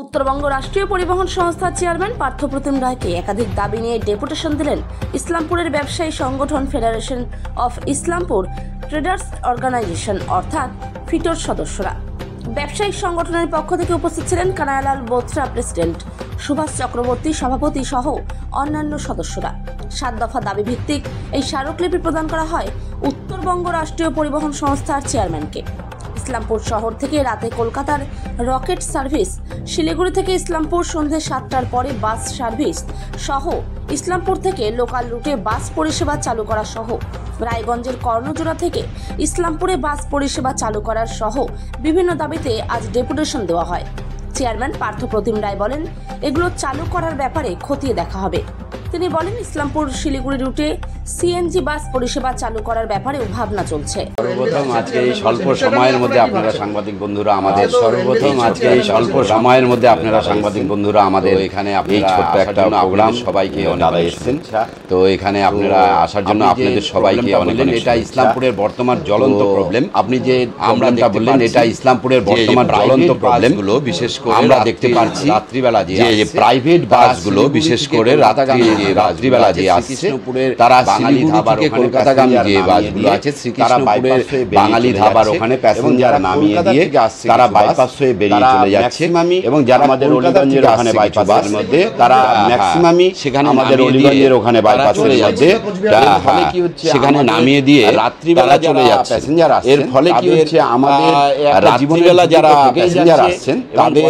উত্তরবঙ্গ রাষ্ট্রীয় পরিবহন সংস্থার চেয়ারম্যান পার্থপ্রতিম রায়কে একাধিক দাবি নিয়ে ডেপুটেশন দিলেন ইসলামপুরের ব্যবসায়ী সংগঠন federation of Islampur traders organisation অর্থাৎ ফিটোর সদস্যরা। ব্যবসায়িক সংগঠনের পক্ষ থেকে উপস্থিত ছিলেন কানাইলাল বোথরা প্রেসিডেন্ট, সুভাষ চক্রবর্তী সভাপতি সহ অন্যান্য সদস্যরা। 7 দফা দাবি ভিত্তিক এই স্মারকলিপি প্রদান করা হয় উত্তরবঙ্গ রাষ্ট্রীয় পরিবহন সংস্থার চেয়ারম্যানকে। ইসলামপুর শহর থেকে রাতে কলকাতার রকেট সার্ভিস, শিলিগুড়ি থেকে ইসলামপুর সন্ধ্যে 7টার পরে বাস সার্ভিস সহ ইসলামপুর থেকে লোকাল রুটে বাস পরিষেবা চালু করা সহ রায়গঞ্জের কর্ণজোড়া থেকে ইসলামপুরে বাস পরিষেবা চালু করার সহ বিভিন্ন দাবিতে আজ ডেপুটেশন দেওয়া হয়। চেয়ারম্যান পার্থপ্রতিম রায় বলেন, এগুলো চালু করার ব্যাপারে খতিয়ে দেখা হবে। তিনি বলেন, ইসলামপুর শিলিগুড়ি রুটে সিএনজি বাস পরিষেবা চালু করার ব্যাপারেও ভাবনা চলছে। সর্বপ্রথম আজকে এই স্বল্প সময়ের মধ্যে আপনারা সাংবাদিক বন্ধুরা আমাদের এখানে এই ছোট্ট একটা প্রোগ্রাম সবাইকে অনেক এসেছেন, তো এখানে আপনারা আসার জন্য আপনাদের সবাইকে অনেক। এটা ইসলামপুরের বর্তমান জ্বলন্ত প্রবলেম। আপনি যে আমরা বললেন, এটা ইসলামপুরের বর্তমান জ্বলন্ত প্রবলেম গুলো, বিশেষ করে আমরা দেখতে পাচ্ছি রাত্রিবেলা যে প্রাইভেট বাসগুলো, বিশেষ করে রাত্রিবেলা যে আসছে, তারা বাঙালি ধাবার থেকে কলকাতাগামী যে বাসগুলো আছে, শ্রীকৃষ্ণপুরের বাঙালি ধাবার ওখানে প্যাসেঞ্জার নামিয়ে দিয়ে তারা বাইপাস হয়ে বেরিয়ে চলে যাচ্ছে। এবং যারা আমাদের অলিগঞ্জের ওখানে বাইপাসের মধ্যে, তারা ম্যাক্সিমামই সেখানে আমাদের অলিগঞ্জের ওখানে বাইপাসের মধ্যে সেখানে নামিয়ে দিয়ে রাত্রিবেলা চলে যাচ্ছে প্যাসেঞ্জার। এর ফলে কি হচ্ছে, আমাদের রাত্রিবেলা যারা প্যাসেঞ্জার আসছেন তাদের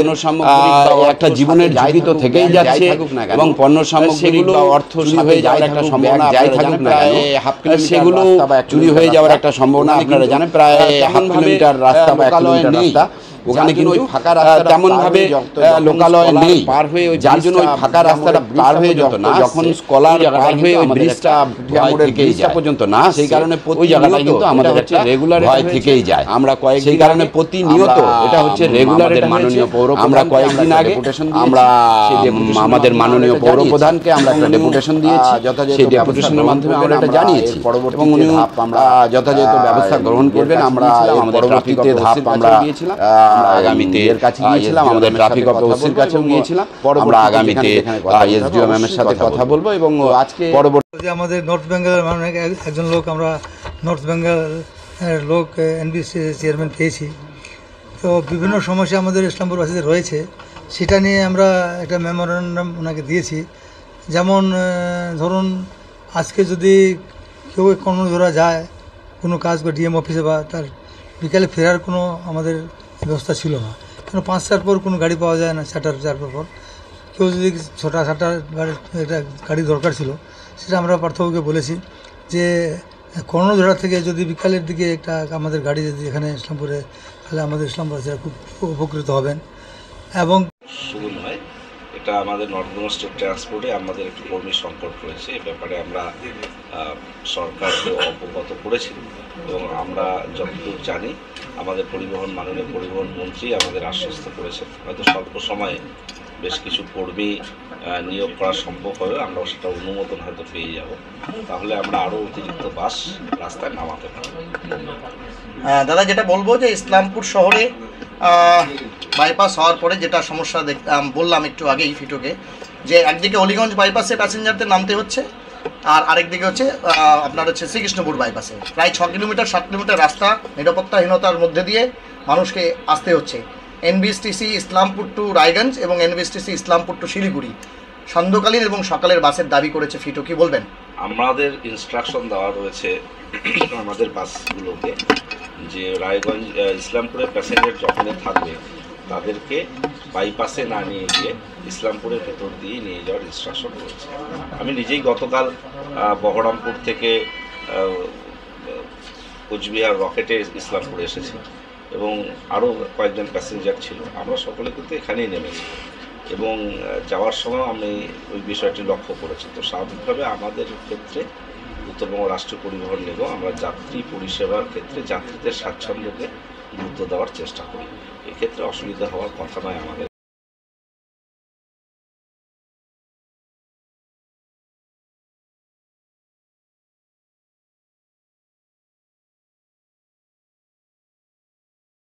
একটা জীবনের ঝুঁকি তো থেকেই যাচ্ছে, এবং পণ্য সামগ্রীগুলো অর্থ হয়ে যাওয়ার একটা সম্ভাবনা যাই থাকুক না কেন, সেগুলো চুরি হয়ে যাওয়ার একটা সম্ভাবনা আপনারা জানেন। প্রায় হাফ কিলোমিটার রাস্তা বা 1 কিলোমিটার রাস্তা, ওখানে কিন্তু তেমন ভাবে লোকালয় নেই পার হয়ে, যার জন্য ওই ফাঁকা রাস্তাটা পার হয়ে যেত না। যখন স্কলার পার হয়ে ওই ব্রিজটা পর্যন্ত না, সেই কারণে ওই জায়গাটা কিন্তু আমাদের হচ্ছে রেগুলার ভয় থেকেই যায়। আমরা সেই কারণে প্রতিনিয়ত এটা হচ্ছে রেগুলার মাননীয় পৌর, আমরা কয়েকদিন আগে আমরা আমাদের মাননীয় পৌর প্রধানকে আমরা একটা ডেপুটেশন দিয়েছি। সেই ডেপুটেশনের মাধ্যমে আমরা এটা জানিয়েছি এবং উনি আমরা যথাযথ ব্যবস্থা গ্রহণ করবেন। আমরা আমাদের ট্রাফিকে ধাপ আমরা আগামীতে এর কাছে গিয়েছিলাম, আমাদের ট্রাফিক অফিসের কাছেও গিয়েছিলাম। আমরা আগামীতে এসডিও ম্যামের সাথে কথা বলবো এবং আজকে পরবর্তী আমাদের নর্থ বেঙ্গলের মানে একজন লোক, আমরা নর্থ বেঙ্গল লোক এনবিসি চেয়ারম্যান পেয়েছি। তো বিভিন্ন সমস্যা আমাদের ইসলামপুরবাসীদের রয়েছে, সেটা নিয়ে আমরা একটা মেমোরেন্ডাম ওনাকে দিয়েছি। যেমন ধরুন, আজকে যদি কেউ কর্ণজোড়া যায় কোনো কাজ করে ডিএম অফিসে, বা তার বিকালে ফেরার কোনো আমাদের ব্যবস্থা ছিল না, কারণ 5টার পর কোনো গাড়ি পাওয়া যায় না। 4টার পর কেউ যদি 6টার একটা গাড়ি দরকার ছিল, সেটা আমরা পার্থক্যকে বলেছি যে কর্ণজোড়া থেকে যদি বিকালের দিকে একটা আমাদের গাড়ি যদি এখানে ইসলামপুরে, তাহলে আমাদের ইসলামবাসীরা খুব উপকৃত হবেন। এবং শুধু নয়, এটা আমাদের নর্থ স্টেট ট্রান্সপোর্টে আমাদের একটু কর্মী সংকট রয়েছে। এ ব্যাপারে আমরা সরকারকে অবগত করেছি এবং আমরা যতদূর জানি আমাদের মাননীয় পরিবহন মন্ত্রী আমাদের আশ্বস্ত করেছেন, হয়তো স্বল্প সময়ে বেশ কিছু কর্মী নিয়োগ করা সম্ভব হবে। আমরা সেটা অনুমোদন হয়তো পেয়ে যাব, তাহলে আমরা আরও অতিরিক্ত বাস রাস্তায় নামাতে পারব। দাদা, যেটা বলবো যে ইসলামপুর শহরে বাইপাস হওয়ার পরে যেটা সমস্যা বললাম একটু আগেই ফিটোকে, যে একদিকে অলিগঞ্জ বাইপাসে প্যাসেঞ্জারদের নামতে হচ্ছে, আর আরেকদিকে হচ্ছে আপনার হচ্ছে শ্রীকৃষ্ণপুর বাইপাসে প্রায় 6 কিলোমিটার 7 কিলোমিটার রাস্তা নিরাপত্তাহীনতার মধ্যে দিয়ে মানুষকে আসতে হচ্ছে। এনবিএসটিসি ইসলামপুর টু রায়গঞ্জ এবং এনবিএসটিসি ইসলামপুর টু শিলিগুড়ি সান্ধ্যকালীন এবং সকালের বাসের দাবি করেছে। ফিটো, কি বলবেন? আমাদের ইনস্ট্রাকশন দেওয়া রয়েছে আমাদের বাসগুলোকে যে রায়গঞ্জ ইসলামপুরের প্যাসেঞ্জার যখনই থাকবে তাদেরকে বাইপাসে না নিয়ে গিয়ে ইসলামপুরের ভেতর দিয়ে নিয়ে যাওয়ার ইনস্ট্রাকশন রয়েছে। আমি নিজেই গতকাল বহরমপুর থেকে কোচবিহার রকেটে ইসলামপুরে এসেছি এবং আরও কয়েকজন প্যাসেঞ্জার ছিল। আমরা সকলে কিন্তু এখানেই নেমেছি এবং যাওয়ার সময় আমি ওই বিষয়টি লক্ষ্য করেছি। তো স্বাভাবিকভাবে আমাদের ক্ষেত্রে উত্তরবঙ্গ রাষ্ট্রীয় পরিবহন নিগম আমরা যাত্রী পরিষেবার ক্ষেত্রে যাত্রীদের স্বাচ্ছন্দ্যকে গুরুত্ব দেওয়ার চেষ্টা করি। এক্ষেত্রে অসুবিধা হওয়ার কথা নয় আমাদের।